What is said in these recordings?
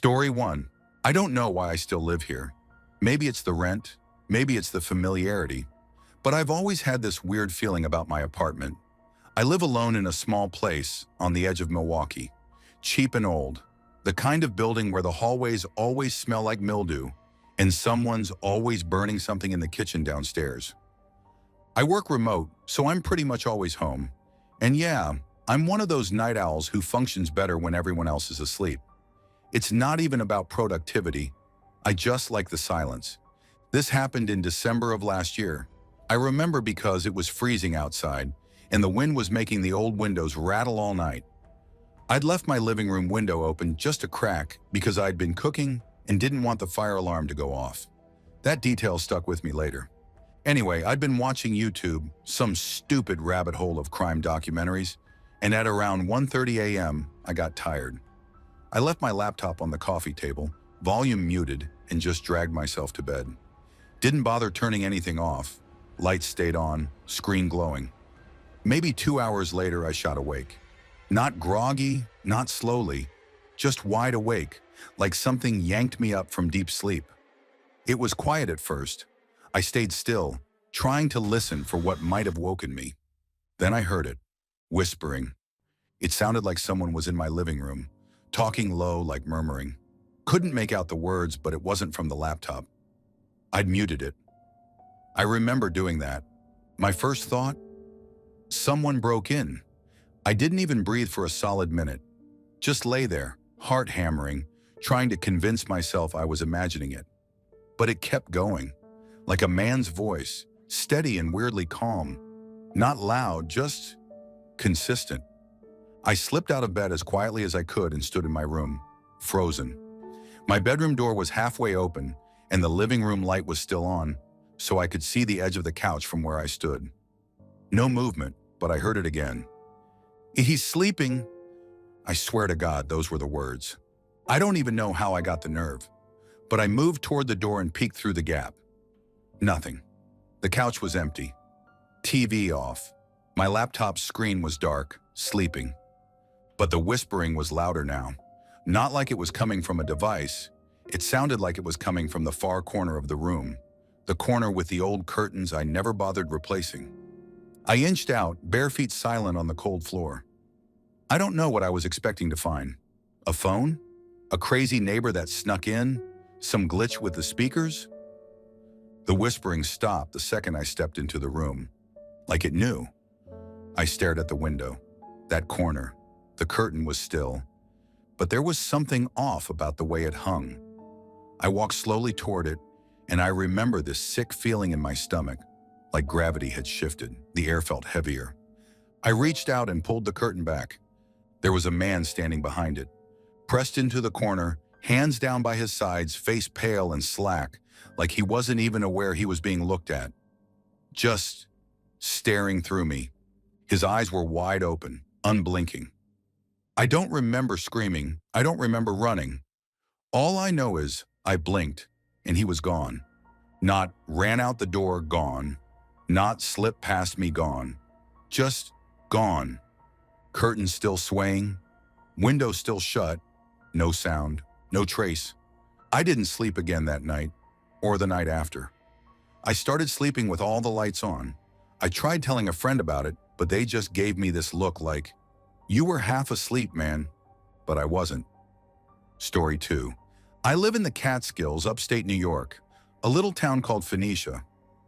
Story 1. I don't know why I still live here. Maybe it's the rent, maybe it's the familiarity, but I've always had this weird feeling about my apartment. I live alone in a small place on the edge of Milwaukee, cheap and old, the kind of building where the hallways always smell like mildew and someone's always burning something in the kitchen downstairs. I work remote, so I'm pretty much always home. And yeah, I'm one of those night owls who functions better when everyone else is asleep. It's not even about productivity. I just like the silence. This happened in December of last year. I remember because it was freezing outside and the wind was making the old windows rattle all night. I'd left my living room window open just a crack because I'd been cooking and didn't want the fire alarm to go off. That detail stuck with me later. Anyway, I'd been watching YouTube, some stupid rabbit hole of crime documentaries, and at around 1:30 a.m., I got tired. I left my laptop on the coffee table, volume muted, and just dragged myself to bed. Didn't bother turning anything off. Lights stayed on, screen glowing. Maybe 2 hours later, I shot awake. Not groggy, not slowly, just wide awake, like something yanked me up from deep sleep. It was quiet at first. I stayed still, trying to listen for what might have woken me. Then I heard it, whispering. It sounded like someone was in my living room, talking low like murmuring. Couldn't make out the words, but it wasn't from the laptop. I'd muted it. I remember doing that. My first thought? Someone broke in. I didn't even breathe for a solid minute. Just lay there, heart hammering, trying to convince myself I was imagining it. But it kept going, like a man's voice, steady and weirdly calm. Not loud, just consistent. I slipped out of bed as quietly as I could and stood in my room, frozen. My bedroom door was halfway open, and the living room light was still on, so I could see the edge of the couch from where I stood. No movement, but I heard it again. "He's sleeping." I swear to God, those were the words. I don't even know how I got the nerve, but I moved toward the door and peeked through the gap. Nothing. The couch was empty. TV off. My laptop's screen was dark, sleeping. But the whispering was louder now. Not like it was coming from a device. It sounded like it was coming from the far corner of the room, the corner with the old curtains I never bothered replacing. I inched out, bare feet silent on the cold floor. I don't know what I was expecting to find. A phone? A crazy neighbor that snuck in? Some glitch with the speakers? The whispering stopped the second I stepped into the room, like it knew. I stared at the window, that corner. The curtain was still, but there was something off about the way it hung. I walked slowly toward it, and I remember this sick feeling in my stomach, like gravity had shifted. The air felt heavier. I reached out and pulled the curtain back. There was a man standing behind it, pressed into the corner, hands down by his sides, face pale and slack, like he wasn't even aware he was being looked at. Just staring through me. His eyes were wide open, unblinking. I don't remember screaming. I don't remember running. All I know is I blinked, and he was gone. Not ran out the door, gone. Not slipped past me, gone. Just gone. Curtains still swaying. Window still shut. No sound. No trace. I didn't sleep again that night, or the night after. I started sleeping with all the lights on. I tried telling a friend about it, but they just gave me this look like, "You were half asleep, man." But I wasn't. Story 2. I live in the Catskills, upstate New York, a little town called Phoenicia.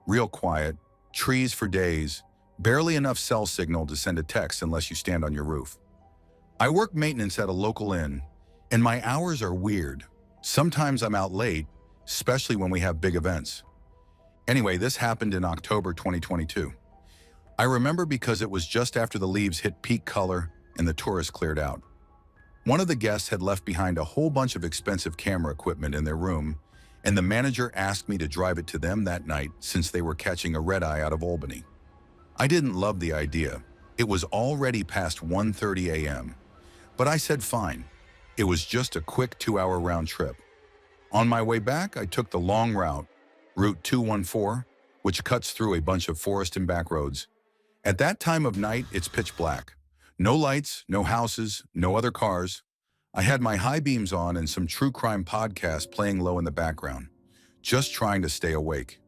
Real quiet, trees for days, barely enough cell signal to send a text unless you stand on your roof. I work maintenance at a local inn, and my hours are weird. Sometimes I'm out late, especially when we have big events. Anyway, this happened in October 2022. I remember because it was just after the leaves hit peak color and the tourists cleared out. One of the guests had left behind a whole bunch of expensive camera equipment in their room, and the manager asked me to drive it to them that night since they were catching a red-eye out of Albany. I didn't love the idea. It was already past 1:30 a.m., but I said fine. It was just a quick 2-hour round trip. On my way back, I took the long route, Route 214, which cuts through a bunch of forest and back roads. At that time of night, it's pitch black. No lights, no houses, no other cars. I had my high beams on and some true crime podcast playing low in the background, just trying to stay awake.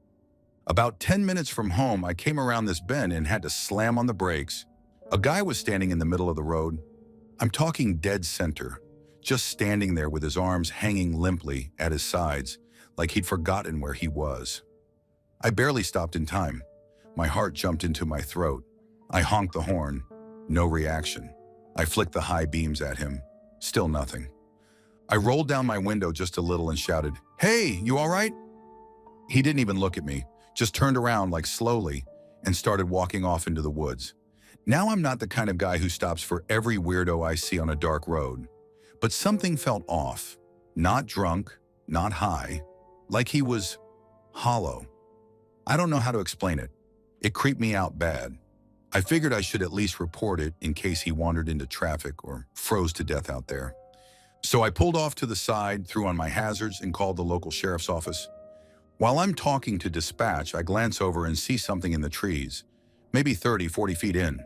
About 10 minutes from home, I came around this bend and had to slam on the brakes. A guy was standing in the middle of the road. I'm talking dead center, just standing there with his arms hanging limply at his sides, like he'd forgotten where he was. I barely stopped in time. My heart jumped into my throat. I honked the horn. No reaction. I flicked the high beams at him. Still nothing. I rolled down my window just a little and shouted, "Hey, you all right?" He didn't even look at me, just turned around like slowly and started walking off into the woods. Now I'm not the kind of guy who stops for every weirdo I see on a dark road, but something felt off. Not drunk, not high, like he was hollow. I don't know how to explain it. It creeped me out bad. I figured I should at least report it in case he wandered into traffic or froze to death out there. So I pulled off to the side, threw on my hazards, and called the local sheriff's office. While I'm talking to dispatch, I glance over and see something in the trees, maybe 30, 40 feet in.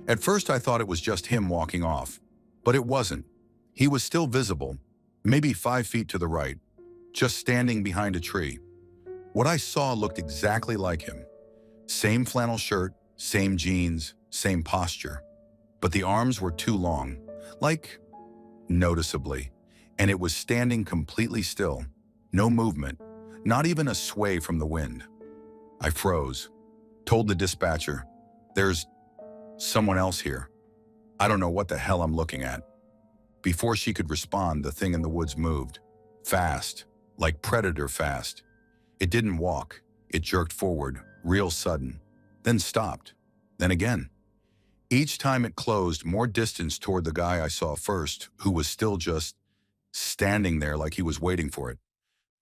At first I thought it was just him walking off, but it wasn't. He was still visible, maybe 5 feet to the right, just standing behind a tree. What I saw looked exactly like him. Same flannel shirt, same jeans, same posture. But the arms were too long, like noticeably, and it was standing completely still. No movement, not even a sway from the wind. I froze, told the dispatcher, "There's someone else here. I don't know what the hell I'm looking at." Before she could respond, the thing in the woods moved. Fast, like predator fast. It didn't walk. It jerked forward, real sudden, then stopped, then again. Each time it closed more distance toward the guy I saw first, who was still just standing there like he was waiting for it.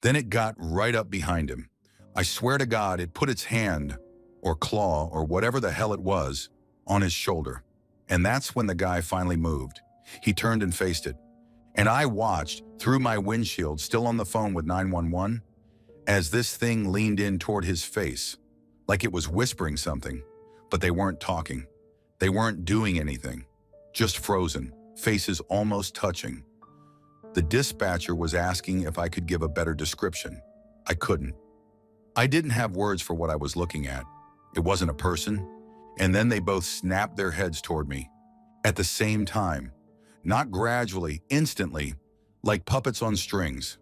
Then it got right up behind him. I swear to God, it put its hand, or claw, or whatever the hell it was, on his shoulder. And that's when the guy finally moved. He turned and faced it. And I watched, through my windshield, still on the phone with 911, as this thing leaned in toward his face, like it was whispering something, but they weren't talking. They weren't doing anything, just frozen, faces almost touching. The dispatcher was asking if I could give a better description. I couldn't. I didn't have words for what I was looking at. It wasn't a person. And then they both snapped their heads toward me. At the same time, not gradually, instantly, like puppets on strings.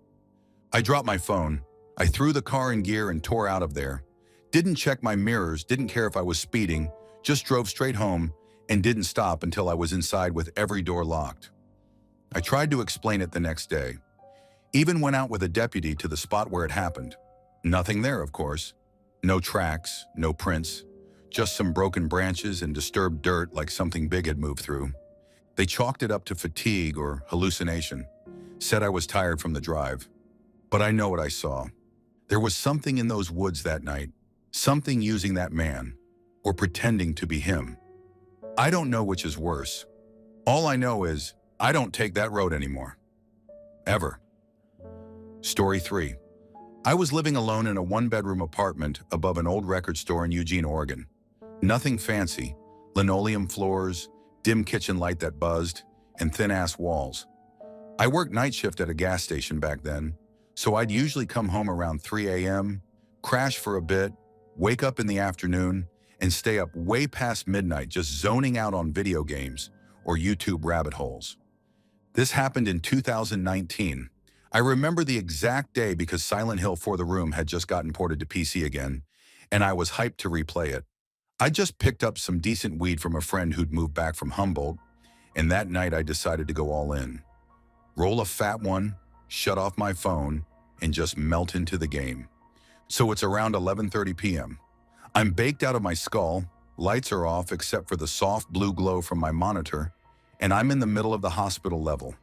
I dropped my phone. I threw the car in gear and tore out of there. Didn't check my mirrors, didn't care if I was speeding, just drove straight home and didn't stop until I was inside with every door locked. I tried to explain it the next day. Even went out with a deputy to the spot where it happened. Nothing there, of course. No tracks, no prints, just some broken branches and disturbed dirt like something big had moved through. They chalked it up to fatigue or hallucination, said I was tired from the drive. But I know what I saw. There was something in those woods that night, something using that man, or pretending to be him. I don't know which is worse. All I know is I don't take that road anymore. Ever. Story 3. I was living alone in a one-bedroom apartment above an old record store in Eugene, Oregon. Nothing fancy, linoleum floors, dim kitchen light that buzzed, and thin-ass walls. I worked night shift at a gas station back then, so I'd usually come home around 3 a.m., crash for a bit, wake up in the afternoon, and stay up way past midnight just zoning out on video games or YouTube rabbit holes. This happened in 2019. I remember the exact day because Silent Hill For the Room had just gotten ported to PC again, and I was hyped to replay it. I just picked up some decent weed from a friend who'd moved back from Humboldt, and that night I decided to go all in. Roll a fat one, shut off my phone, and just melt into the game. So it's around 11:30 p.m. I'm baked out of my skull, lights are off except for the soft blue glow from my monitor, and I'm in the middle of the hospital level.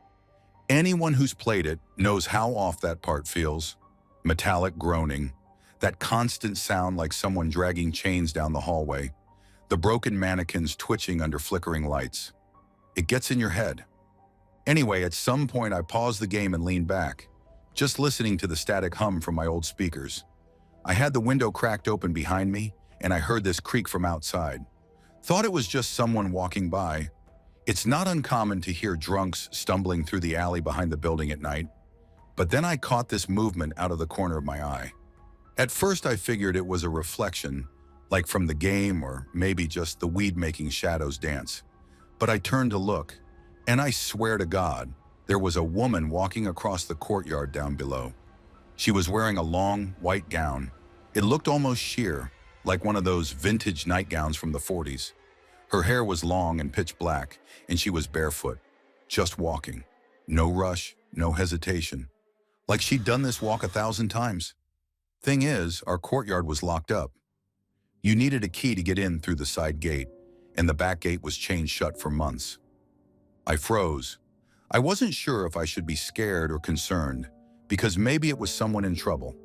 Anyone who's played it knows how off that part feels. Metallic groaning, that constant sound like someone dragging chains down the hallway, the broken mannequins twitching under flickering lights. It gets in your head. Anyway, at some point I paused the game and leaned back, just listening to the static hum from my old speakers. I had the window cracked open behind me, and I heard this creak from outside. Thought it was just someone walking by. It's not uncommon to hear drunks stumbling through the alley behind the building at night, but then I caught this movement out of the corner of my eye. At first I figured it was a reflection, like from the game or maybe just the weed-making shadows dance. But I turned to look, and I swear to God, there was a woman walking across the courtyard down below. She was wearing a long, white gown. It looked almost sheer, like one of those vintage nightgowns from the 40s. Her hair was long and pitch black, and she was barefoot, just walking. No rush, no hesitation. Like she'd done this walk 1,000 times. Thing is, our courtyard was locked up. You needed a key to get in through the side gate, and the back gate was chained shut for months. I froze. I wasn't sure if I should be scared or concerned, because maybe it was someone in trouble.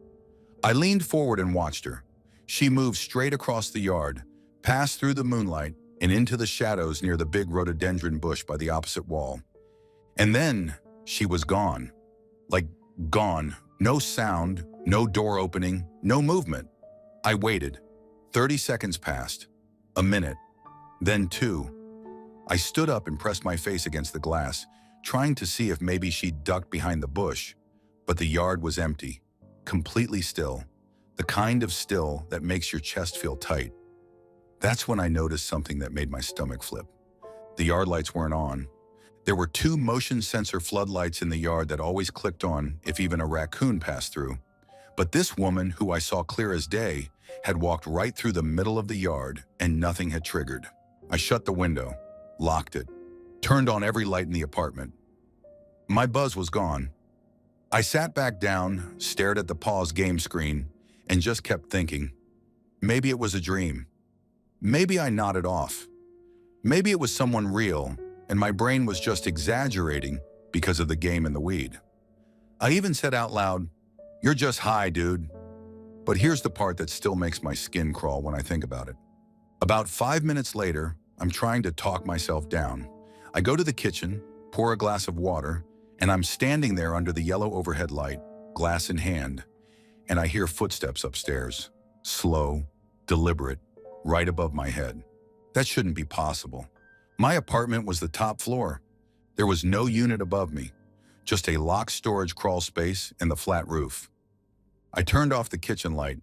I leaned forward and watched her. She moved straight across the yard, passed through the moonlight, and into the shadows near the big rhododendron bush by the opposite wall. And then she was gone. Like gone. No sound, no door opening, no movement. I waited. 30 seconds passed. A minute. Then 2. I stood up and pressed my face against the glass, trying to see if maybe she'd ducked behind the bush. But the yard was empty. Completely still. The kind of still that makes your chest feel tight. That's when I noticed something that made my stomach flip. The yard lights weren't on. There were 2 motion sensor floodlights in the yard that always clicked on if even a raccoon passed through. But this woman, who I saw clear as day, had walked right through the middle of the yard and nothing had triggered. I shut the window, locked it, turned on every light in the apartment. My buzz was gone. I sat back down, stared at the pause game screen, and just kept thinking. Maybe it was a dream. Maybe I nodded off. Maybe it was someone real, and my brain was just exaggerating because of the game and the weed. I even said out loud, "You're just high, dude." But here's the part that still makes my skin crawl when I think about it. About 5 minutes later, I'm trying to talk myself down. I go to the kitchen, pour a glass of water, and I'm standing there under the yellow overhead light, glass in hand, and I hear footsteps upstairs. Slow, deliberate, right above my head. That shouldn't be possible. My apartment was the top floor. There was no unit above me, just a locked storage crawl space and the flat roof. I turned off the kitchen light.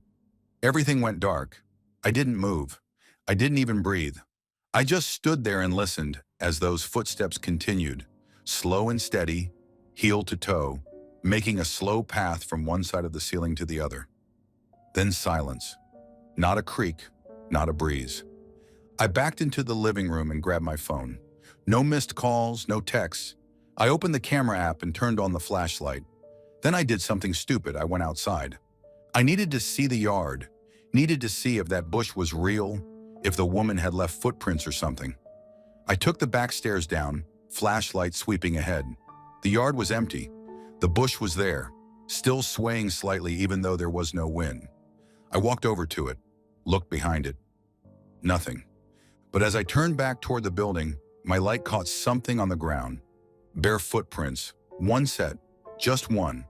Everything went dark. I didn't move. I didn't even breathe. I just stood there and listened as those footsteps continued, slow and steady, heel to toe, making a slow path from one side of the ceiling to the other. Then silence. Not a creak, not a breeze. I backed into the living room and grabbed my phone. No missed calls, no texts. I opened the camera app and turned on the flashlight. Then I did something stupid. I went outside. I needed to see the yard, needed to see if that bush was real, if the woman had left footprints or something. I took the back stairs down, flashlight sweeping ahead. The yard was empty. The bush was there, still swaying slightly even though there was no wind. I walked over to it, looked behind it. Nothing. But as I turned back toward the building, my light caught something on the ground. Bare footprints, one set, just one,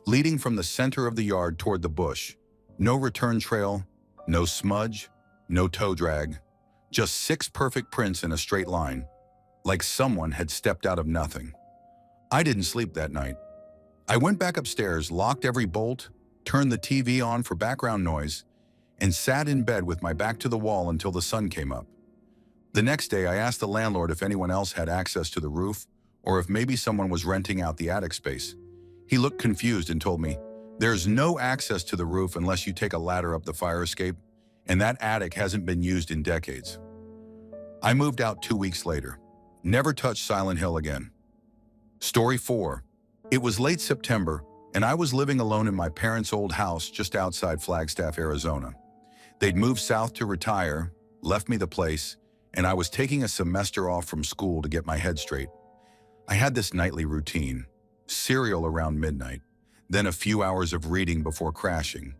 leading from the center of the yard toward the bush. No return trail, no smudge, no toe drag, just 6 perfect prints in a straight line, like someone had stepped out of nothing. I didn't sleep that night. I went back upstairs, locked every bolt, turned the TV on for background noise, and sat in bed with my back to the wall until the sun came up. The next day, I asked the landlord if anyone else had access to the roof or if maybe someone was renting out the attic space. He looked confused and told me, "There's no access to the roof unless you take a ladder up the fire escape, and that attic hasn't been used in decades." I moved out 2 weeks later. Never touched Silent Hill again. Story 4. It was late September, and I was living alone in my parents' old house just outside Flagstaff, Arizona. They'd moved south to retire, left me the place, and I was taking a semester off from school to get my head straight. I had this nightly routine: cereal around midnight, then a few hours of reading before crashing.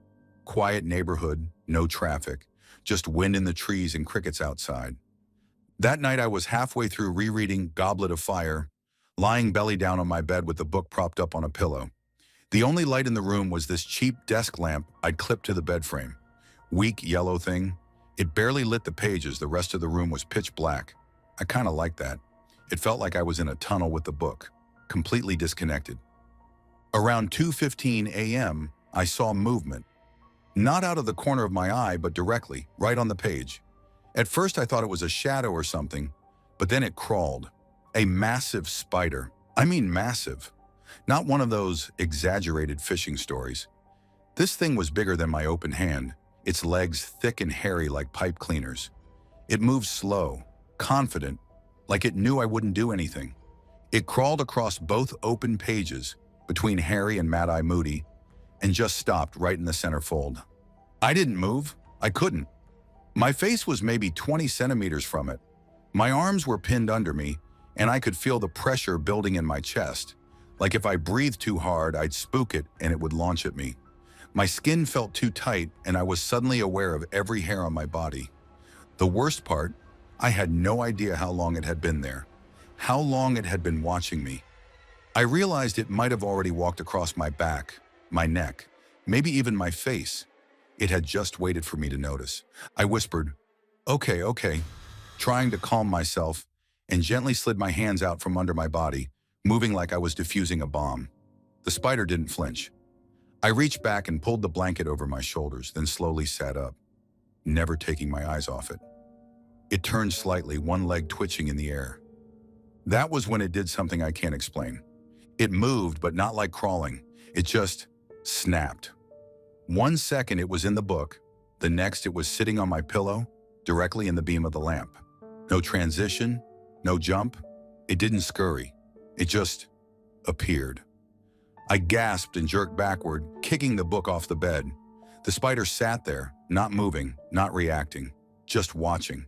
Quiet neighborhood, no traffic, just wind in the trees and crickets outside. That night I was halfway through rereading Goblet of Fire, lying belly down on my bed with the book propped up on a pillow. The only light in the room was this cheap desk lamp I'd clipped to the bed frame. Weak yellow thing. It barely lit the pages. The rest of the room was pitch black. I kind of liked that. It felt like I was in a tunnel with the book, completely disconnected. Around 2:15 a.m., I saw movement. Not out of the corner of my eye, but directly, right on the page. At first, I thought it was a shadow or something, but then it crawled. A massive spider. I mean massive. Not one of those exaggerated fishing stories. This thing was bigger than my open hand, its legs thick and hairy like pipe cleaners. It moved slow, confident, like it knew I wouldn't do anything. It crawled across both open pages, between Harry and Mad Eye Moody, and just stopped right in the center fold. I didn't move. I couldn't. My face was maybe 20 centimeters from it. My arms were pinned under me, and I could feel the pressure building in my chest. Like if I breathed too hard, I'd spook it and it would launch at me. My skin felt too tight, and I was suddenly aware of every hair on my body. The worst part, I had no idea how long it had been there, how long it had been watching me. I realized it might have already walked across my back, my neck, maybe even my face. It had just waited for me to notice. I whispered, okay, trying to calm myself, and gently slid my hands out from under my body, moving like I was defusing a bomb. The spider didn't flinch. I reached back and pulled the blanket over my shoulders, then slowly sat up, never taking my eyes off it. It turned slightly, one leg twitching in the air. That was when it did something I can't explain. It moved, but not like crawling. It just snapped. 1 second it was in the book, the next it was sitting on my pillow, directly in the beam of the lamp. No transition, no jump. It didn't scurry. It just appeared. I gasped and jerked backward, kicking the book off the bed. The spider sat there, not moving, not reacting, just watching.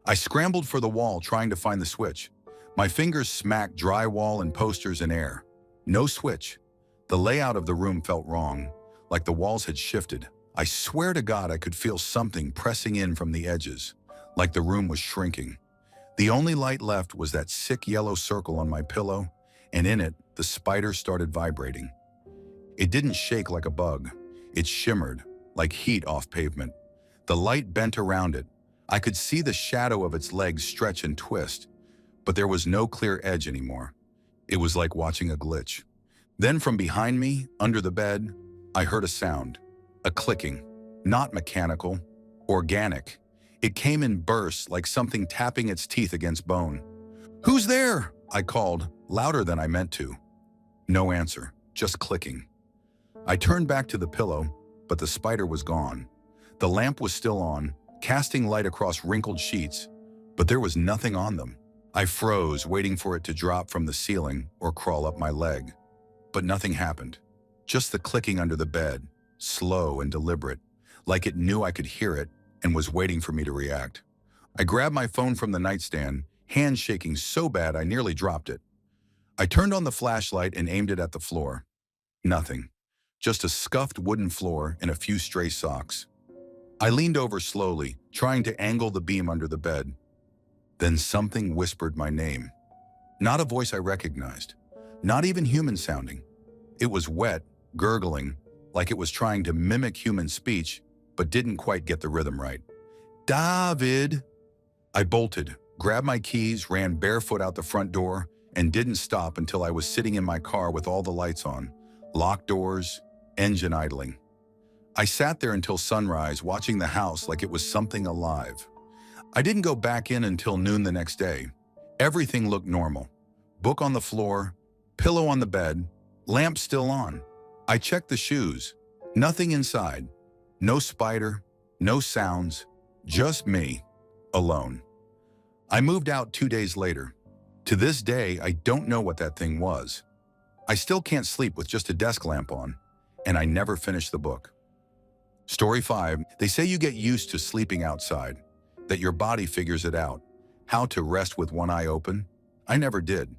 I scrambled for the wall, trying to find the switch. My fingers smacked drywall and posters in air. No switch. The layout of the room felt wrong, like the walls had shifted. I swear to God I could feel something pressing in from the edges, like the room was shrinking. The only light left was that sick yellow circle on my pillow, and in it, the spider started vibrating. It didn't shake like a bug. It shimmered, like heat off pavement. The light bent around it. I could see the shadow of its legs stretch and twist, but there was no clear edge anymore. It was like watching a glitch. Then from behind me, under the bed, I heard a sound, a clicking, not mechanical, organic. It came in bursts, like something tapping its teeth against bone. "Who's there?" I called, louder than I meant to. No answer, just clicking. I turned back to the pillow, but the spider was gone. The lamp was still on, casting light across wrinkled sheets, but there was nothing on them. I froze, waiting for it to drop from the ceiling or crawl up my leg. But nothing happened. Just the clicking under the bed, slow and deliberate, like it knew I could hear it and was waiting for me to react. I grabbed my phone from the nightstand, hands shaking so bad I nearly dropped it. I turned on the flashlight and aimed it at the floor. Nothing. Just a scuffed wooden floor and a few stray socks. I leaned over slowly, trying to angle the beam under the bed. Then something whispered my name. Not a voice I recognized, not even human sounding. It was wet, gurgling, like it was trying to mimic human speech, but didn't quite get the rhythm right. "David!" I bolted, grabbed my keys, ran barefoot out the front door, and didn't stop until I was sitting in my car with all the lights on, locked doors, engine idling. I sat there until sunrise, watching the house like it was something alive. I didn't go back in until noon the next day. Everything looked normal. Book on the floor, pillow on the bed, lamp still on. I checked the shoes. Nothing inside. No spider, no sounds, just me, alone. I moved out 2 days later. To this day, I don't know what that thing was. I still can't sleep with just a desk lamp on, and I never finished the book. Story 5, they say you get used to sleeping outside, that your body figures it out. How to rest with one eye open? I never did.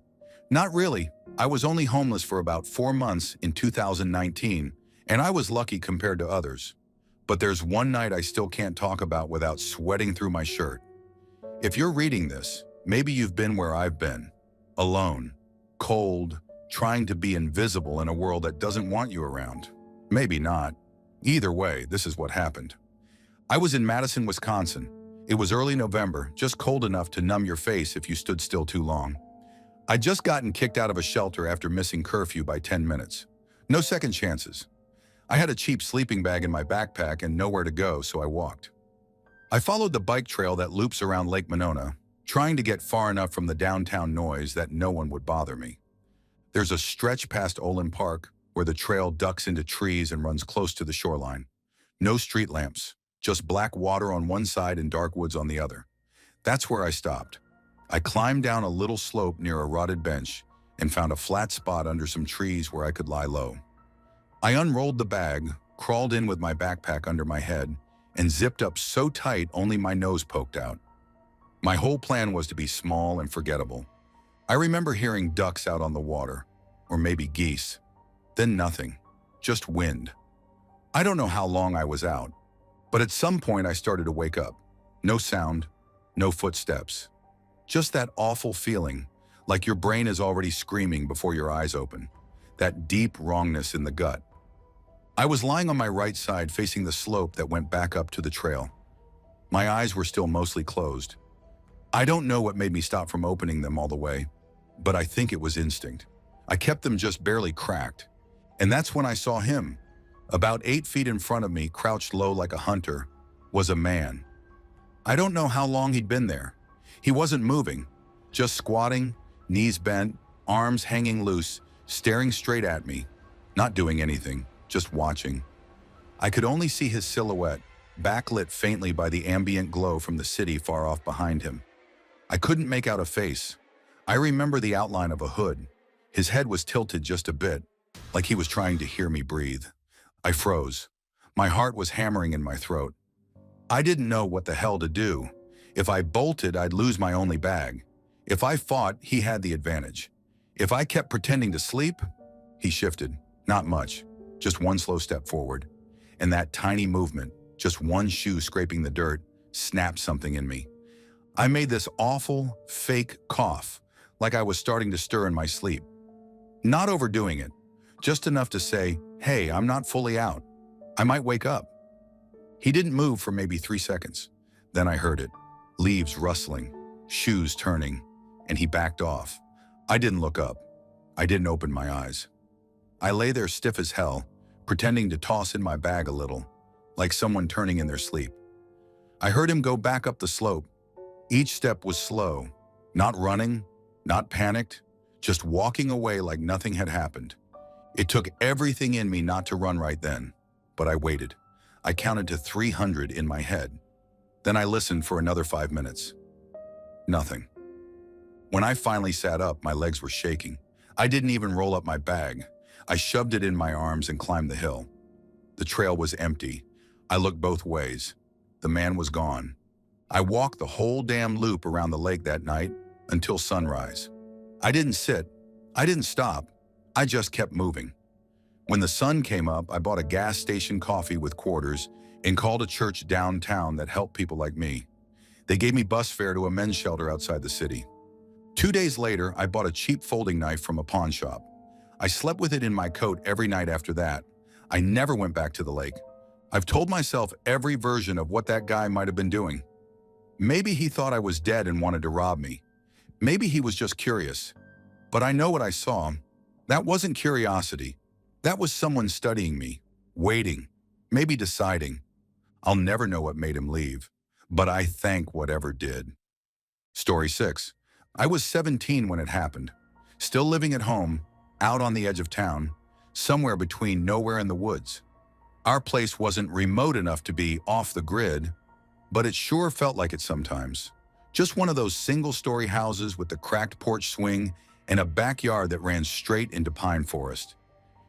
Not really. I was only homeless for about 4 months in 2019, and I was lucky compared to others. But there's one night I still can't talk about without sweating through my shirt. If you're reading this, maybe you've been where I've been. Alone, cold, trying to be invisible in a world that doesn't want you around. Maybe not. Either way, this is what happened. I was in Madison, Wisconsin. It was early November, just cold enough to numb your face if you stood still too long. I'd just gotten kicked out of a shelter after missing curfew by 10 minutes. No second chances. I had a cheap sleeping bag in my backpack and nowhere to go, so I walked. I followed the bike trail that loops around Lake Monona, trying to get far enough from the downtown noise that no one would bother me. There's a stretch past Olin Park where the trail ducks into trees and runs close to the shoreline. No street lamps, just black water on one side and dark woods on the other. That's where I stopped. I climbed down a little slope near a rotted bench and found a flat spot under some trees where I could lie low. I unrolled the bag, crawled in with my backpack under my head, and zipped up so tight only my nose poked out. My whole plan was to be small and forgettable. I remember hearing ducks out on the water, or maybe geese. Then nothing, just wind. I don't know how long I was out, but at some point I started to wake up. No sound, no footsteps. Just that awful feeling, like your brain is already screaming before your eyes open. That deep wrongness in the gut. I was lying on my right side facing the slope that went back up to the trail. My eyes were still mostly closed. I don't know what made me stop from opening them all the way, but I think it was instinct. I kept them just barely cracked. And that's when I saw him. About 8 feet in front of me, crouched low like a hunter, was a man. I don't know how long he'd been there. He wasn't moving, just squatting, knees bent, arms hanging loose, staring straight at me, not doing anything, just watching. I could only see his silhouette, backlit faintly by the ambient glow from the city far off behind him. I couldn't make out a face. I remember the outline of a hood. His head was tilted just a bit, like he was trying to hear me breathe. I froze. My heart was hammering in my throat. I didn't know what the hell to do. If I bolted, I'd lose my only bag. If I fought, he had the advantage. If I kept pretending to sleep, he shifted. Not much, just one slow step forward. And that tiny movement, just one shoe scraping the dirt, snapped something in me. I made this awful, fake cough, like I was starting to stir in my sleep. Not overdoing it, just enough to say, hey, I'm not fully out. I might wake up. He didn't move for maybe 3 seconds. Then I heard it, leaves rustling, shoes turning, and he backed off. I didn't look up. I didn't open my eyes. I lay there stiff as hell, pretending to toss in my bag a little, like someone turning in their sleep. I heard him go back up the slope. Each step was slow, not running, not panicked, just walking away like nothing had happened. It took everything in me not to run right then, but I waited. I counted to 300 in my head. Then I listened for another 5 minutes. Nothing. When I finally sat up, my legs were shaking. I didn't even roll up my bag. I shoved it in my arms and climbed the hill. The trail was empty. I looked both ways. The man was gone. I walked the whole damn loop around the lake that night until sunrise. I didn't sit. I didn't stop. I just kept moving. When the sun came up, I bought a gas station coffee with quarters and called a church downtown that helped people like me. They gave me bus fare to a men's shelter outside the city. 2 days later, I bought a cheap folding knife from a pawn shop. I slept with it in my coat every night after that. I never went back to the lake. I've told myself every version of what that guy might have been doing. Maybe he thought I was dead and wanted to rob me. Maybe he was just curious. But I know what I saw. That wasn't curiosity. That was someone studying me, waiting, maybe deciding. I'll never know what made him leave, but I thank whatever did. Story 6. I was 17 when it happened. Still living at home, out on the edge of town, somewhere between nowhere and the woods. Our place wasn't remote enough to be off the grid, but it sure felt like it sometimes. Just one of those single-story houses with the cracked porch swing and a backyard that ran straight into pine forest.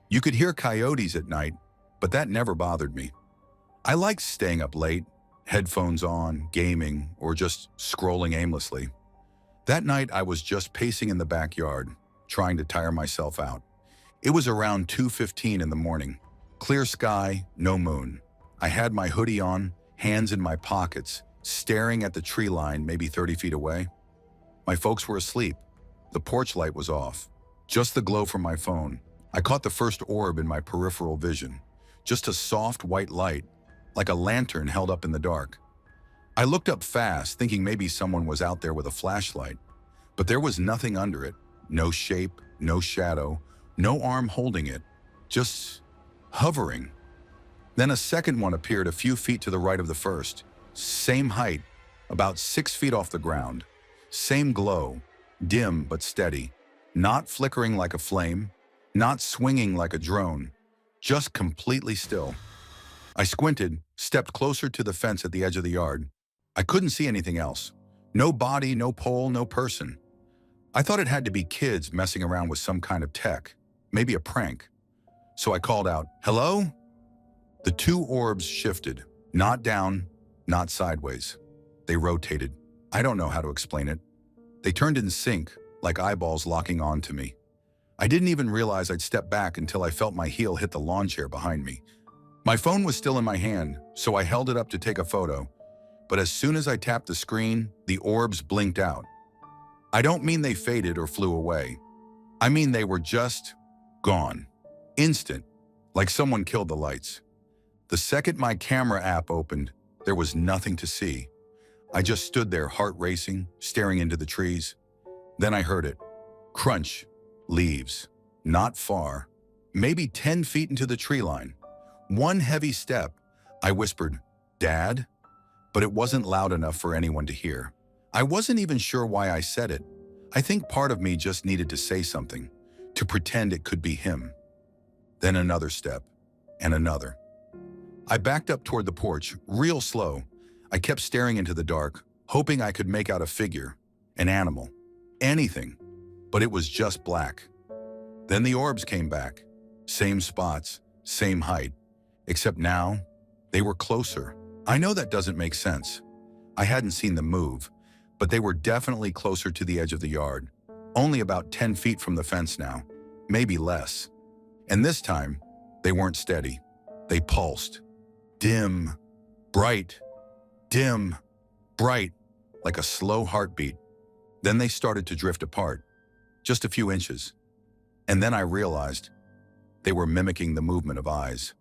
You could hear coyotes at night, but that never bothered me. I liked staying up late, headphones on, gaming, or just scrolling aimlessly. That night, I was just pacing in the backyard, trying to tire myself out. It was around 2:15 in the morning. Clear sky, no moon. I had my hoodie on, hands in my pockets, staring at the tree line maybe 30 feet away. My folks were asleep. The porch light was off. Just the glow from my phone. I caught the first orb in my peripheral vision. Just a soft white light, like a lantern held up in the dark. I looked up fast, thinking maybe someone was out there with a flashlight, but there was nothing under it. No shape, no shadow, no arm holding it, just hovering. Then a second one appeared a few feet to the right of the first. Same height, about 6 feet off the ground. Same glow, dim but steady. Not flickering like a flame, not swinging like a drone, just completely still. I squinted, stepped closer to the fence at the edge of the yard. I couldn't see anything else. No body, no pole, no person. I thought it had to be kids messing around with some kind of tech, maybe a prank. So I called out, "Hello?" The two orbs shifted, not down, not sideways. They rotated. I don't know how to explain it. They turned in sync, like eyeballs locking on to me. I didn't even realize I'd stepped back until I felt my heel hit the lawn chair behind me. My phone was still in my hand, so I held it up to take a photo. But as soon as I tapped the screen, the orbs blinked out. I don't mean they faded or flew away. I mean they were just gone. Instant, like someone killed the lights. The second my camera app opened, there was nothing to see. I just stood there, heart racing, staring into the trees. Then I heard it. Crunch. Leaves. Not far. Maybe 10 feet into the tree line. One heavy step. I whispered, "Dad?" But it wasn't loud enough for anyone to hear. I wasn't even sure why I said it. I think part of me just needed to say something, to pretend it could be him. Then another step, and another. I backed up toward the porch, real slow. I kept staring into the dark, hoping I could make out a figure, an animal, anything. But it was just black. Then the orbs came back. Same spots, same height. Except now, they were closer. I know that doesn't make sense. I hadn't seen them move, but they were definitely closer to the edge of the yard. Only about 10 feet from the fence now, maybe less. And this time, they weren't steady. They pulsed. Dim, bright, dim, bright, like a slow heartbeat. Then they started to drift apart, just a few inches. And then I realized they were mimicking the movement of eyes,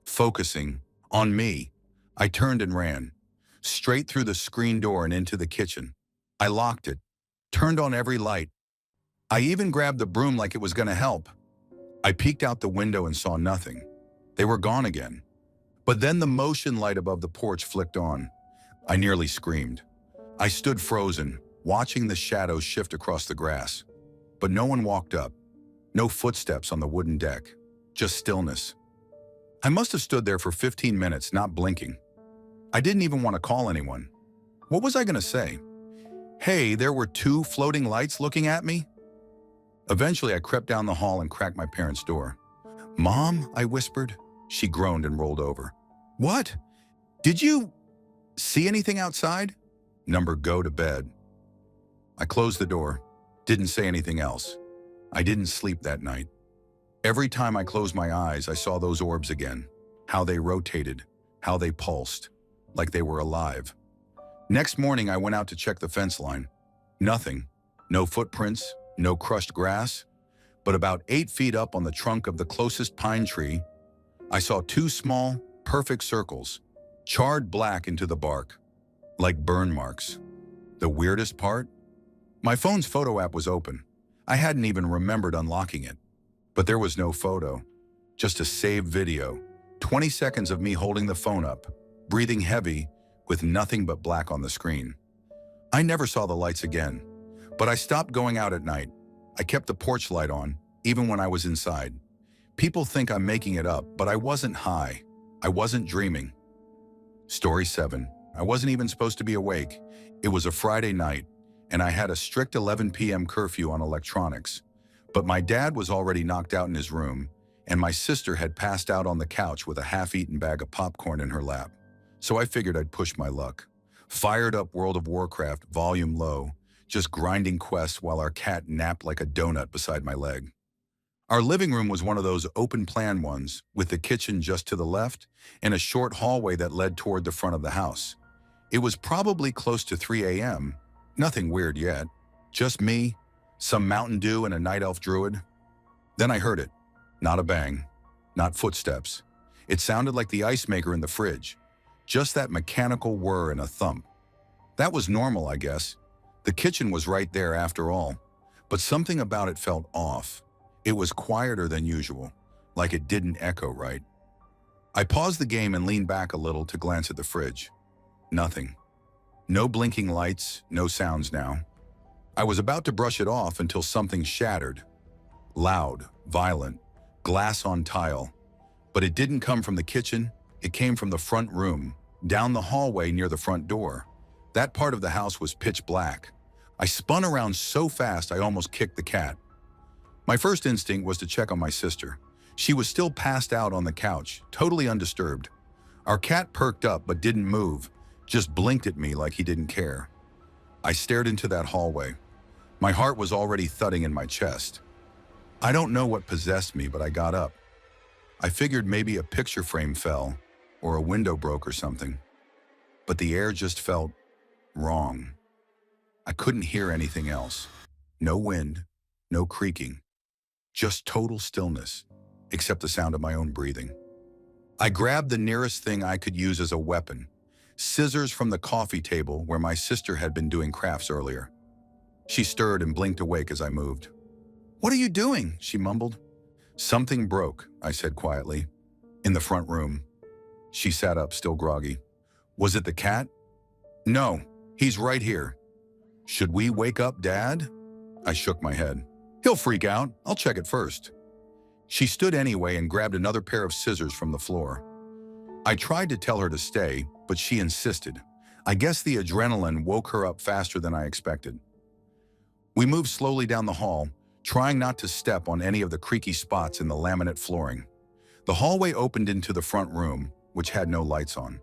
focusing on me. I turned and ran, straight through the screen door and into the kitchen. I locked it, turned on every light. I even grabbed the broom like it was going to help. I peeked out the window and saw nothing. They were gone again. But then the motion light above the porch flicked on. I nearly screamed. I stood frozen, watching the shadows shift across the grass. But no one walked up. No footsteps on the wooden deck. Just stillness. I must have stood there for 15 minutes, not blinking. I didn't even want to call anyone. What was I going to say? Hey, there were two floating lights looking at me? Eventually, I crept down the hall and cracked my parents' door. "Mom," I whispered. She groaned and rolled over. "What? Did you see anything outside?" "Number, go to bed." I closed the door, didn't say anything else. I didn't sleep that night. Every time I closed my eyes, I saw those orbs again. How they rotated, how they pulsed, like they were alive. Next morning, I went out to check the fence line. Nothing. No footprints, no crushed grass. But about 8 feet up on the trunk of the closest pine tree, I saw two small, perfect circles, charred black into the bark, like burn marks. The weirdest part? My phone's photo app was open. I hadn't even remembered unlocking it. But there was no photo, just a saved video, 20 seconds of me holding the phone up, breathing heavy, with nothing but black on the screen. I never saw the lights again, but I stopped going out at night. I kept the porch light on, even when I was inside. People think I'm making it up, but I wasn't high. I wasn't dreaming. Story 7. I wasn't even supposed to be awake. It was a Friday night, and I had a strict 11 p.m. curfew on electronics. But my dad was already knocked out in his room, and my sister had passed out on the couch with a half-eaten bag of popcorn in her lap. So I figured I'd push my luck. Fired up World of Warcraft, volume low, just grinding quests while our cat napped like a donut beside my leg. Our living room was one of those open-plan ones, with the kitchen just to the left and a short hallway that led toward the front of the house. It was probably close to 3 a.m. Nothing weird yet. Just me, some Mountain Dew, and a night elf druid. Then I heard it. Not a bang. Not footsteps. It sounded like the ice maker in the fridge. Just that mechanical whir and a thump. That was normal, I guess. The kitchen was right there after all. But something about it felt off. It was quieter than usual, like it didn't echo right. I paused the game and leaned back a little to glance at the fridge. Nothing. No blinking lights, no sounds now. I was about to brush it off until something shattered. Loud, violent, glass on tile. But it didn't come from the kitchen, it came from the front room, down the hallway near the front door. That part of the house was pitch black. I spun around so fast I almost kicked the cat. My first instinct was to check on my sister. She was still passed out on the couch, totally undisturbed. Our cat perked up but didn't move, just blinked at me like he didn't care. I stared into that hallway. My heart was already thudding in my chest. I don't know what possessed me, but I got up. I figured maybe a picture frame fell, or a window broke or something. But the air just felt wrong. I couldn't hear anything else. No wind, no creaking. Just total stillness, except the sound of my own breathing. I grabbed the nearest thing I could use as a weapon, scissors from the coffee table where my sister had been doing crafts earlier. She stirred and blinked awake as I moved. "What are you doing?" she mumbled. "Something broke," I said quietly. "In the front room." She sat up, still groggy. "Was it the cat?" "No, he's right here." "Should we wake up Dad?" I shook my head. "He'll freak out. I'll check it first." She stood anyway and grabbed another pair of scissors from the floor. I tried to tell her to stay, but she insisted. I guess the adrenaline woke her up faster than I expected. We moved slowly down the hall, trying not to step on any of the creaky spots in the laminate flooring. The hallway opened into the front room, which had no lights on.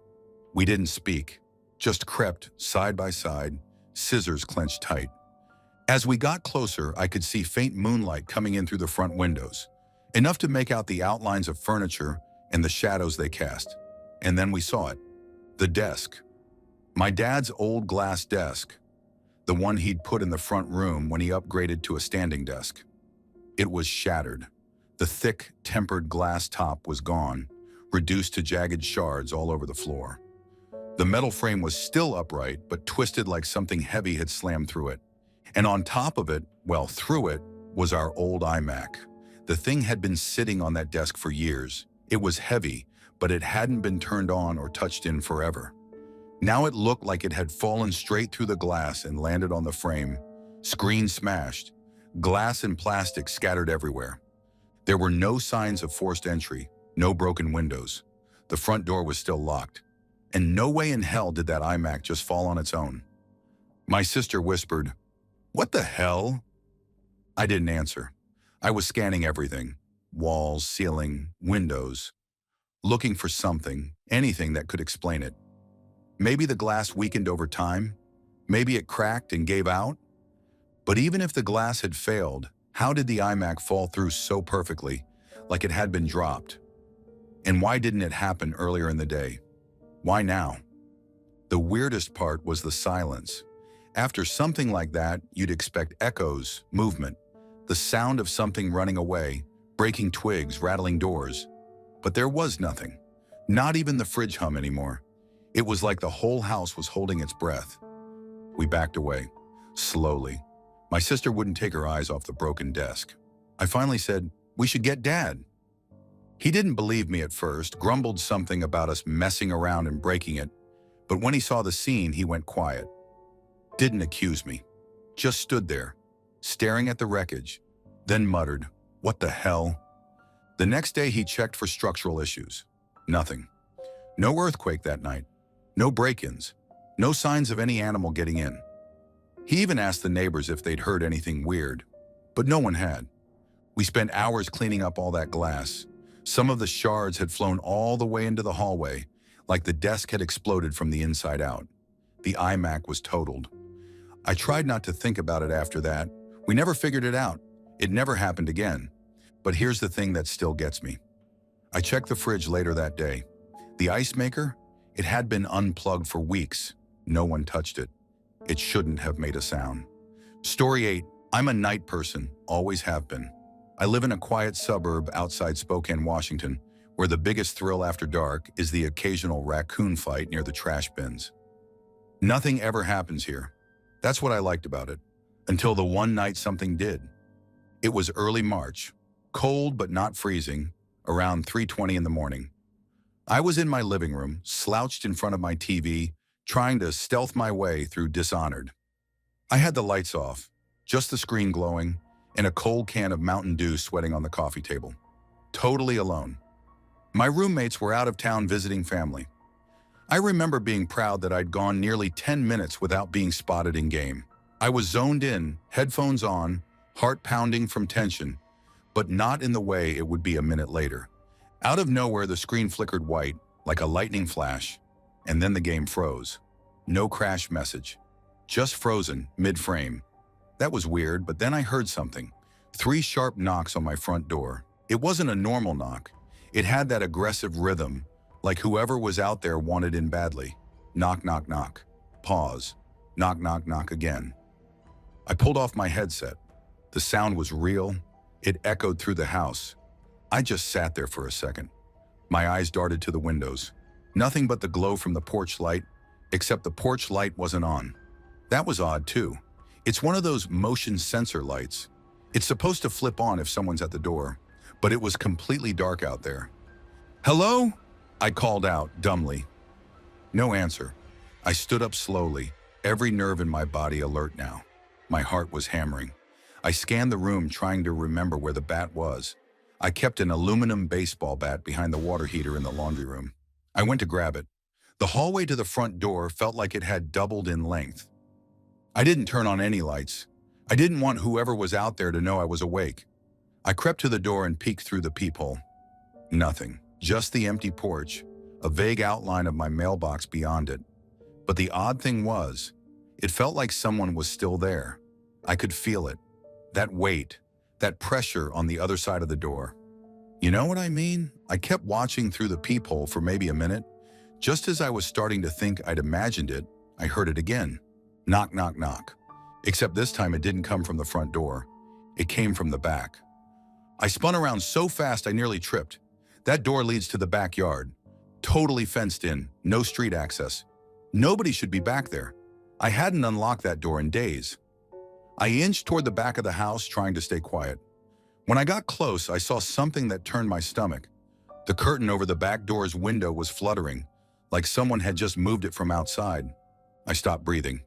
We didn't speak, just crept side by side, scissors clenched tight. As we got closer, I could see faint moonlight coming in through the front windows, enough to make out the outlines of furniture and the shadows they cast. And then we saw it. The desk. My dad's old glass desk. The one he'd put in the front room when he upgraded to a standing desk. It was shattered. The thick, tempered glass top was gone, reduced to jagged shards all over the floor. The metal frame was still upright, but twisted like something heavy had slammed through it. And on top of it, well, through it, was our old iMac. The thing had been sitting on that desk for years. It was heavy, but it hadn't been turned on or touched in forever. Now it looked like it had fallen straight through the glass and landed on the frame. Screen smashed, glass and plastic scattered everywhere. There were no signs of forced entry, no broken windows. The front door was still locked. And no way in hell did that iMac just fall on its own. My sister whispered, "What the hell?" I didn't answer. I was scanning everything, walls, ceiling, windows, looking for something, anything that could explain it. Maybe the glass weakened over time. Maybe it cracked and gave out. But even if the glass had failed, how did the iMac fall through so perfectly, like it had been dropped? And why didn't it happen earlier in the day? Why now? The weirdest part was the silence. After something like that, you'd expect echoes, movement, the sound of something running away, breaking twigs, rattling doors. But there was nothing. Not even the fridge hum anymore. It was like the whole house was holding its breath. We backed away, slowly. My sister wouldn't take her eyes off the broken desk. I finally said, "We should get Dad." He didn't believe me at first, grumbled something about us messing around and breaking it, but when he saw the scene, he went quiet. Didn't accuse me, just stood there, staring at the wreckage, then muttered, "What the hell?" The next day he checked for structural issues. Nothing. No earthquake that night. No break-ins. No signs of any animal getting in. He even asked the neighbors if they'd heard anything weird, but no one had. We spent hours cleaning up all that glass. Some of the shards had flown all the way into the hallway, like the desk had exploded from the inside out. The iMac was totaled. I tried not to think about it after that. We never figured it out. It never happened again. But here's the thing that still gets me. I checked the fridge later that day. The ice maker, it had been unplugged for weeks. No one touched it. It shouldn't have made a sound. Story 8. I'm a night person, always have been. I live in a quiet suburb outside Spokane, Washington, where the biggest thrill after dark is the occasional raccoon fight near the trash bins. Nothing ever happens here. That's what I liked about it. Until the one night something did. It was early March, cold but not freezing, around 3:20 in the morning. I was in my living room, slouched in front of my TV, trying to stealth my way through Dishonored. I had the lights off, just the screen glowing, and a cold can of Mountain Dew sweating on the coffee table. Totally alone. My roommates were out of town visiting family. I remember being proud that I'd gone nearly 10 minutes without being spotted in game. I was zoned in, headphones on, heart pounding from tension, but not in the way it would be a minute later. Out of nowhere, the screen flickered white, like a lightning flash, and then the game froze. No crash message. Just frozen, mid-frame. That was weird, but then I heard something. 3 sharp knocks on my front door. It wasn't a normal knock. It had that aggressive rhythm, like whoever was out there wanted in badly. Knock, knock, knock. Pause. Knock, knock, knock again. I pulled off my headset. The sound was real. It echoed through the house. I just sat there for a second. My eyes darted to the windows. Nothing but the glow from the porch light, except the porch light wasn't on. That was odd too. It's one of those motion sensor lights. It's supposed to flip on if someone's at the door, but it was completely dark out there. "Hello?" I called out, dumbly. No answer. I stood up slowly, every nerve in my body alert now. My heart was hammering. I scanned the room, trying to remember where the bat was. I kept an aluminum baseball bat behind the water heater in the laundry room. I went to grab it. The hallway to the front door felt like it had doubled in length. I didn't turn on any lights. I didn't want whoever was out there to know I was awake. I crept to the door and peeked through the peephole. Nothing. Just the empty porch, a vague outline of my mailbox beyond it. But the odd thing was, it felt like someone was still there. I could feel it. That weight, that pressure on the other side of the door. You know what I mean? I kept watching through the peephole for maybe a minute. Just as I was starting to think I'd imagined it, I heard it again. Knock, knock, knock. Except this time it didn't come from the front door. It came from the back. I spun around so fast I nearly tripped. That door leads to the backyard. Totally fenced in, no street access. Nobody should be back there. I hadn't unlocked that door in days. I inched toward the back of the house, trying to stay quiet. When I got close, I saw something that turned my stomach. The curtain over the back door's window was fluttering, like someone had just moved it from outside. I stopped breathing.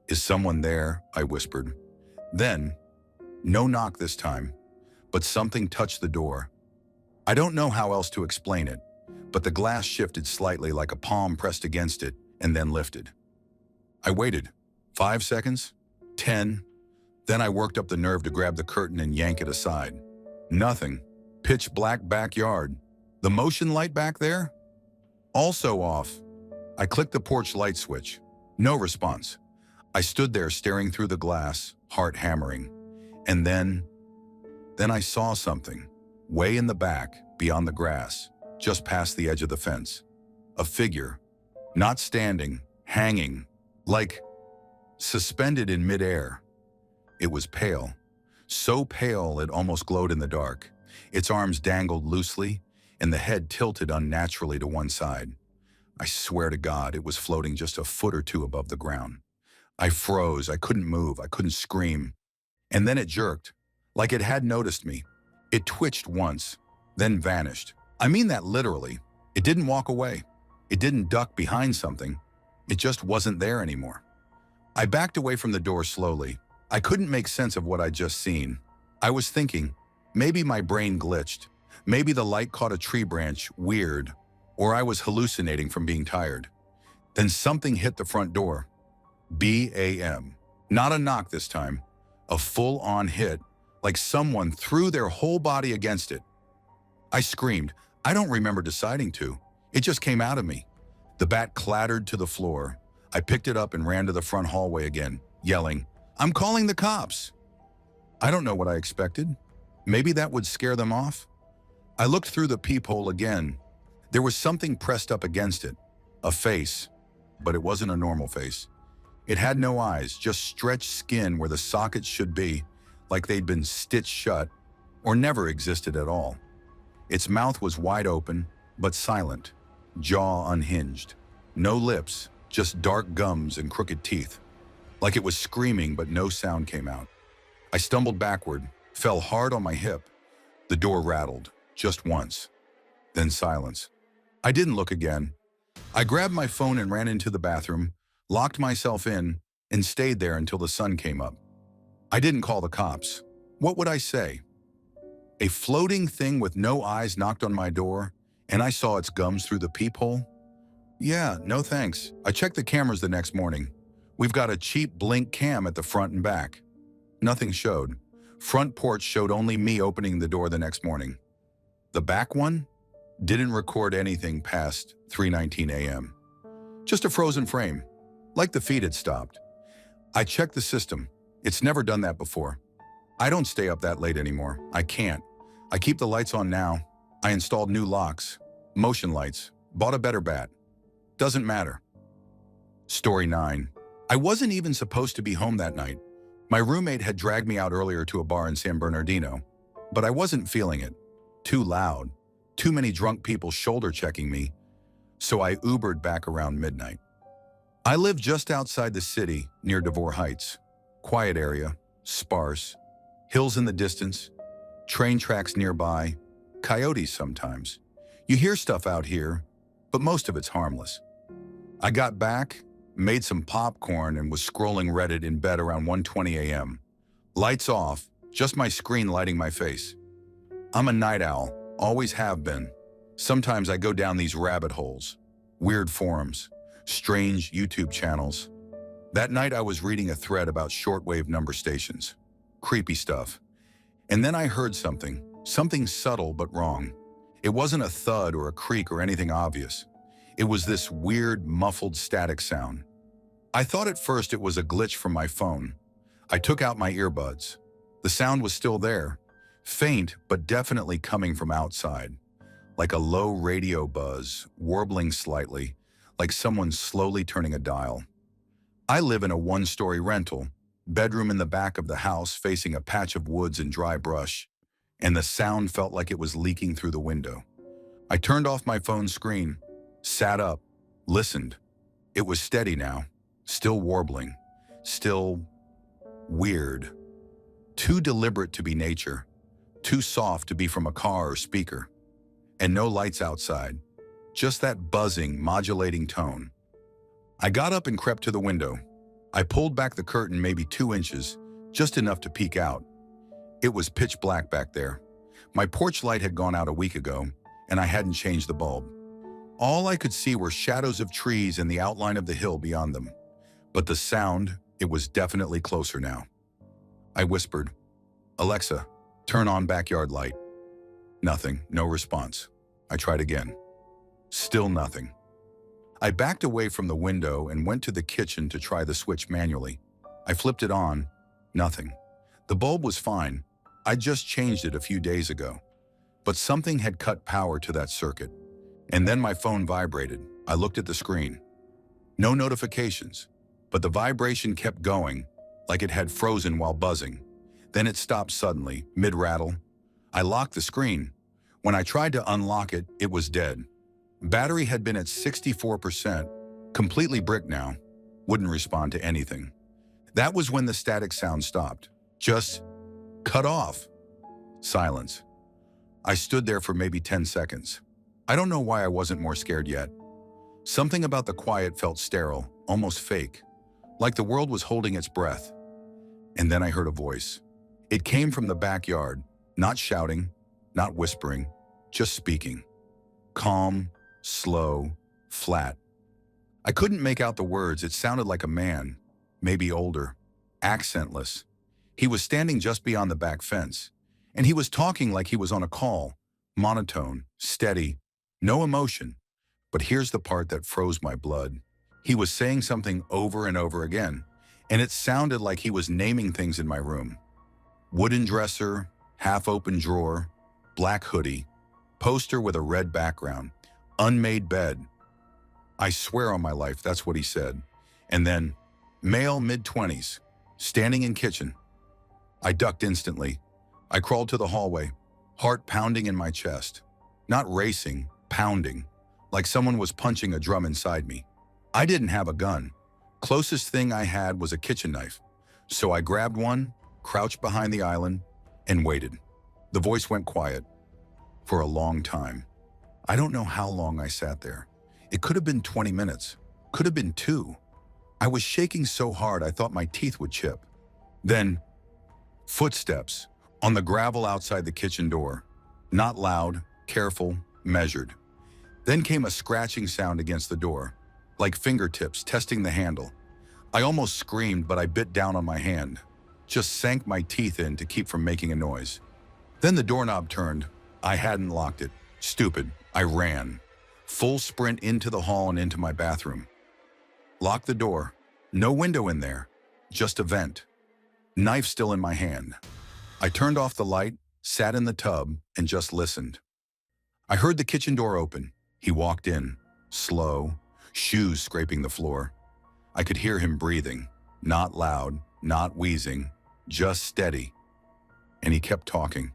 "Is someone there?" I whispered. Then, no knock this time, but something touched the door. I don't know how else to explain it, but the glass shifted slightly like a palm pressed against it and then lifted. I waited. 5 seconds? 10? Then I worked up the nerve to grab the curtain and yank it aside. Nothing. Pitch black backyard. The motion light back there? Also off. I clicked the porch light switch. No response. I stood there staring through the glass, heart hammering. And then I saw something. Way in the back, beyond the grass, just past the edge of the fence. A figure. Not standing, hanging, like suspended in midair. It was pale. So pale it almost glowed in the dark. Its arms dangled loosely, and the head tilted unnaturally to one side. I swear to God, it was floating just a foot or two above the ground. I froze. I couldn't move. I couldn't scream. And then it jerked, like it had noticed me. It twitched once, then vanished. I mean that literally. It didn't walk away. It didn't duck behind something. It just wasn't there anymore. I backed away from the door slowly. I couldn't make sense of what I'd just seen. I was thinking, maybe my brain glitched. Maybe the light caught a tree branch, weird, or I was hallucinating from being tired. Then something hit the front door. BAM. Not a knock this time. A full-on hit, like someone threw their whole body against it. I screamed. I don't remember deciding to. It just came out of me. The bat clattered to the floor. I picked it up and ran to the front hallway again, yelling, "I'm calling the cops!" I don't know what I expected. Maybe that would scare them off. I looked through the peephole again. There was something pressed up against it. A face, but it wasn't a normal face. It had no eyes, just stretched skin where the sockets should be, like they'd been stitched shut or never existed at all. Its mouth was wide open, but silent, jaw unhinged. No lips, just dark gums and crooked teeth. Like it was screaming, but no sound came out. I stumbled backward, fell hard on my hip. The door rattled, just once. Then silence. I didn't look again. I grabbed my phone and ran into the bathroom, locked myself in, and stayed there until the sun came up. I didn't call the cops. What would I say? A floating thing with no eyes knocked on my door, and I saw its gums through the peephole? Yeah, no thanks. I checked the cameras the next morning. We've got a cheap blink cam at the front and back. Nothing showed. Front porch showed only me opening the door the next morning. The back one didn't record anything past 3:19 a.m. Just a frozen frame, like the feed had stopped. I checked the system. It's never done that before. I don't stay up that late anymore. I can't. I keep the lights on now. I installed new locks, motion lights, bought a better bat. Doesn't matter. Story 9. I wasn't even supposed to be home that night. My roommate had dragged me out earlier to a bar in San Bernardino, but I wasn't feeling it. Too loud, too many drunk people shoulder-checking me, so I Ubered back around midnight. I live just outside the city, near Devore Heights. Quiet area, sparse, hills in the distance, train tracks nearby, coyotes sometimes. You hear stuff out here, but most of it's harmless. I got back, made some popcorn, and was scrolling Reddit in bed around 1:20 a.m. Lights off, just my screen lighting my face. I'm a night owl, always have been. Sometimes I go down these rabbit holes, weird forums, strange YouTube channels. That night I was reading a thread about shortwave number stations. Creepy stuff. And then I heard something subtle but wrong. It wasn't a thud or a creak or anything obvious. It was this weird, muffled static sound. I thought at first it was a glitch from my phone. I took out my earbuds. The sound was still there, faint but definitely coming from outside, like a low radio buzz, warbling slightly, like someone slowly turning a dial. I live in a one-story rental, bedroom in the back of the house facing a patch of woods and dry brush, and the sound felt like it was leaking through the window. I turned off my phone screen, sat up, listened. It was steady now, still warbling, still weird. Too deliberate to be nature, too soft to be from a car or speaker. And no lights outside, just that buzzing, modulating tone. I got up and crept to the window. I pulled back the curtain maybe 2 inches, just enough to peek out. It was pitch black back there. My porch light had gone out a week ago, and I hadn't changed the bulb. All I could see were shadows of trees and the outline of the hill beyond them. But the sound, it was definitely closer now. I whispered, "Alexa, turn on backyard light." Nothing, no response. I tried again. Still nothing. I backed away from the window and went to the kitchen to try the switch manually. I flipped it on. Nothing. The bulb was fine. I just changed it a few days ago. But something had cut power to that circuit. And then my phone vibrated. I looked at the screen. No notifications, but the vibration kept going, like it had frozen while buzzing. Then it stopped suddenly, mid-rattle. I locked the screen. When I tried to unlock it, it was dead. Battery had been at 64%, completely bricked now, wouldn't respond to anything. That was when the static sound stopped. Just cut off. Silence. I stood there for maybe 10 seconds. I don't know why I wasn't more scared yet. Something about the quiet felt sterile, almost fake, like the world was holding its breath. And then I heard a voice. It came from the backyard, not shouting, not whispering, just speaking. Calm, slow, flat. I couldn't make out the words. It sounded like a man, maybe older, accentless. He was standing just beyond the back fence, and he was talking like he was on a call, monotone, steady, no emotion. But here's the part that froze my blood. He was saying something over and over again, and it sounded like he was naming things in my room. Wooden dresser, half-open drawer, black hoodie, poster with a red background, unmade bed. I swear on my life, that's what he said. And then, male mid-20s, standing in kitchen. I ducked instantly. I crawled to the hallway, heart pounding in my chest. Not racing, pounding, like someone was punching a drum inside me. I didn't have a gun. Closest thing I had was a kitchen knife. So I grabbed one, crouched behind the island, and waited. The voice went quiet for a long time. I don't know how long I sat there. It could have been 20 minutes, could have been 2. I was shaking so hard I thought my teeth would chip. Then, footsteps on the gravel outside the kitchen door. Not loud, careful, measured. Then came a scratching sound against the door, like fingertips testing the handle. I almost screamed, but I bit down on my hand. Just sank my teeth in to keep from making a noise. Then the doorknob turned. I hadn't locked it. Stupid. I ran. Full sprint into the hall and into my bathroom. Locked the door. No window in there. Just a vent. Knife still in my hand. I turned off the light, sat in the tub, and just listened. I heard the kitchen door open. He walked in. Slow. Shoes scraping the floor. I could hear him breathing. Not loud, not wheezing. Just steady. And he kept talking.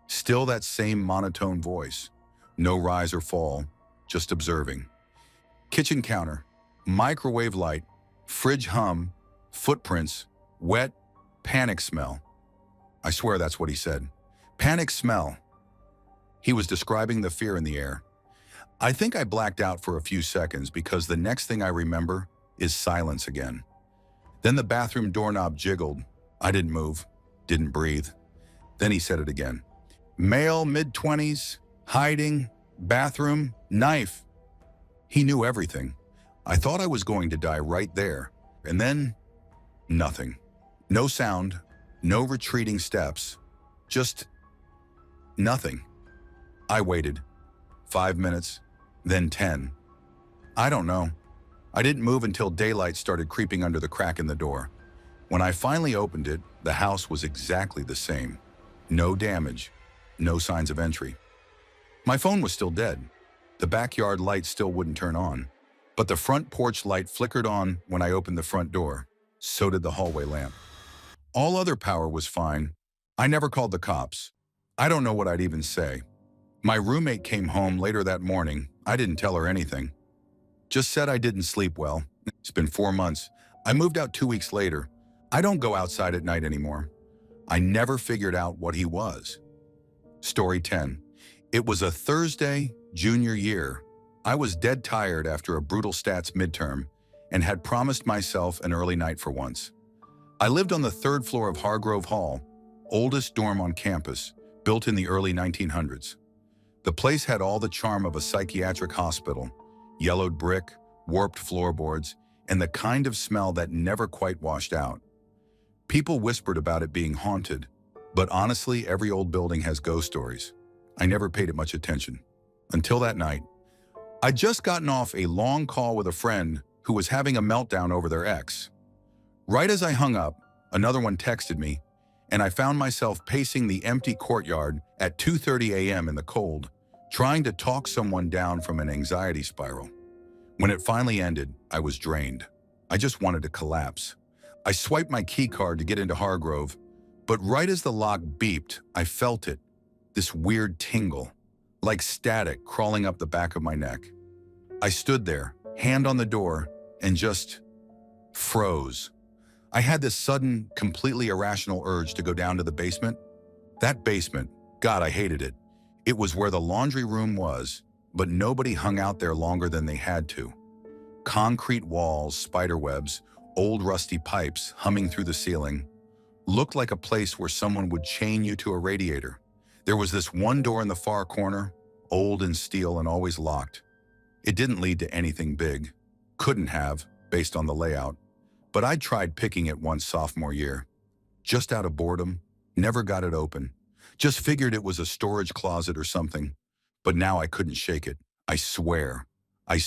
Still that same monotone voice. No rise or fall, just observing. Kitchen counter, microwave light, fridge hum, footprints, wet, panic smell. I swear that's what he said. Panic smell. He was describing the fear in the air. I think I blacked out for a few seconds because the next thing I remember is silence again. Then the bathroom doorknob jiggled. I didn't move, didn't breathe. Then he said it again. Male, mid-20s, hiding, bathroom, knife. He knew everything. I thought I was going to die right there. And then, nothing. No sound, no retreating steps. Just nothing. I waited. 5 minutes, then 10. I don't know. I didn't move until daylight started creeping under the crack in the door. When I finally opened it, the house was exactly the same. No damage, no signs of entry. My phone was still dead. The backyard light still wouldn't turn on. But the front porch light flickered on when I opened the front door. So did the hallway lamp. All other power was fine. I never called the cops. I don't know what I'd even say. My roommate came home later that morning. I didn't tell her anything. Just said I didn't sleep well. It's been 4 months. I moved out 2 weeks later. I don't go outside at night anymore. I never figured out what he was. Story 10. It was a Thursday, junior year. I was dead tired after a brutal stats midterm and had promised myself an early night for once. I lived on the 3rd floor of Hargrove Hall, oldest dorm on campus, built in the early 1900s. The place had all the charm of a psychiatric hospital, yellowed brick, warped floorboards, and the kind of smell that never quite washed out. People whispered about it being haunted, but honestly, every old building has ghost stories. I never paid it much attention. Until that night. I'd just gotten off a long call with a friend who was having a meltdown over their ex. Right as I hung up, another one texted me, and I found myself pacing the empty courtyard at 2:30 a.m. in the cold, trying to talk someone down from an anxiety spiral. When it finally ended, I was drained. I just wanted to collapse. I swiped my key card to get into Hargrove, but right as the lock beeped, I felt it, this weird tingle, like static crawling up the back of my neck. I stood there, hand on the door, and just froze. I had this sudden, completely irrational urge to go down to the basement. That basement, God, I hated it. It was where the laundry room was, but nobody hung out there longer than they had to. Concrete walls, spider webs, old rusty pipes humming through the ceiling. Looked like a place where someone would chain you to a radiator. There was this one door in the far corner, old and steel and always locked. It didn't lead to anything big. Couldn't have, based on the layout. But I'd tried picking it once sophomore year. Just out of boredom, never got it open. Just figured it was a storage closet or something. But now I couldn't shake it. I swear. I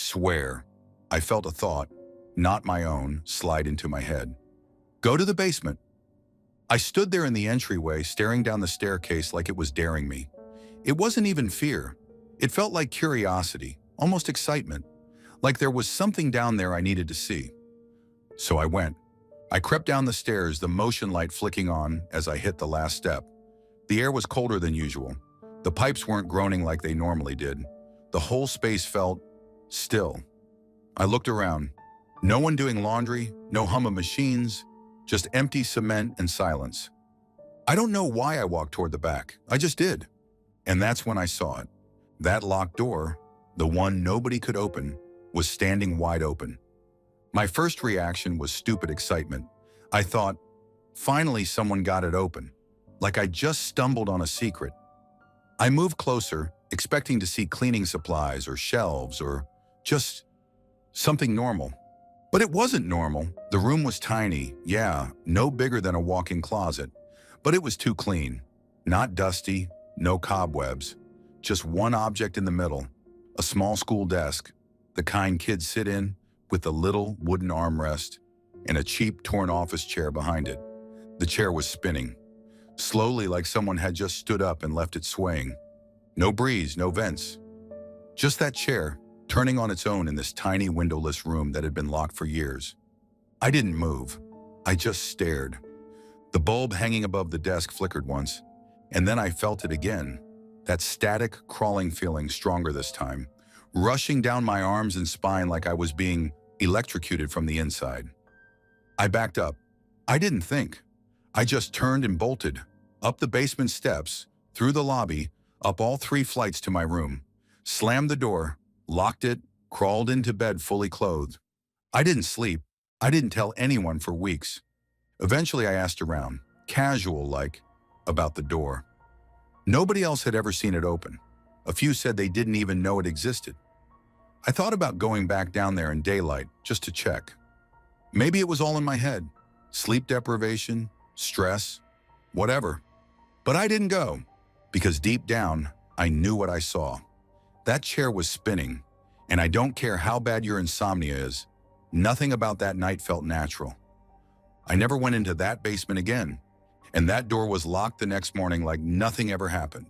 felt a thought, not my own, slide into my head. Go to the basement. I stood there in the entryway, staring down the staircase like it was daring me. It wasn't even fear. It felt like curiosity, almost excitement, like there was something down there I needed to see. So I went. I crept down the stairs, the motion light flicking on as I hit the last step. The air was colder than usual. The pipes weren't groaning like they normally did. The whole space felt still. I looked around. No one doing laundry, no hum of machines, just empty cement and silence. I don't know why I walked toward the back. I just did. And that's when I saw it. That locked door, the one nobody could open, was standing wide open. My first reaction was stupid excitement. I thought, finally someone got it open, like I just stumbled on a secret. I moved closer, expecting to see cleaning supplies or shelves or just something normal. But it wasn't normal. The room was tiny, yeah, no bigger than a walk-in closet, but it was too clean. Not dusty, no cobwebs, just one object in the middle, a small school desk, the kind kids sit in, with a little wooden armrest and a cheap torn office chair behind it. The chair was spinning, slowly like someone had just stood up and left it swaying. No breeze, no vents. Just that chair, turning on its own in this tiny windowless room that had been locked for years. I didn't move. I just stared. The bulb hanging above the desk flickered once, and then I felt it again. That static, crawling feeling, stronger this time, rushing down my arms and spine like I was being electrocuted from the inside. I backed up. I didn't think. I just turned and bolted, up the basement steps, through the lobby, up all 3 flights to my room, slammed the door, locked it, crawled into bed fully clothed. I didn't sleep. I didn't tell anyone for weeks. Eventually I asked around, casual-like, about the door. Nobody else had ever seen it open. A few said they didn't even know it existed. I thought about going back down there in daylight just to check. Maybe it was all in my head. Sleep deprivation, stress, whatever. But I didn't go, because deep down, I knew what I saw. That chair was spinning, and I don't care how bad your insomnia is, nothing about that night felt natural. I never went into that basement again, and that door was locked the next morning like nothing ever happened.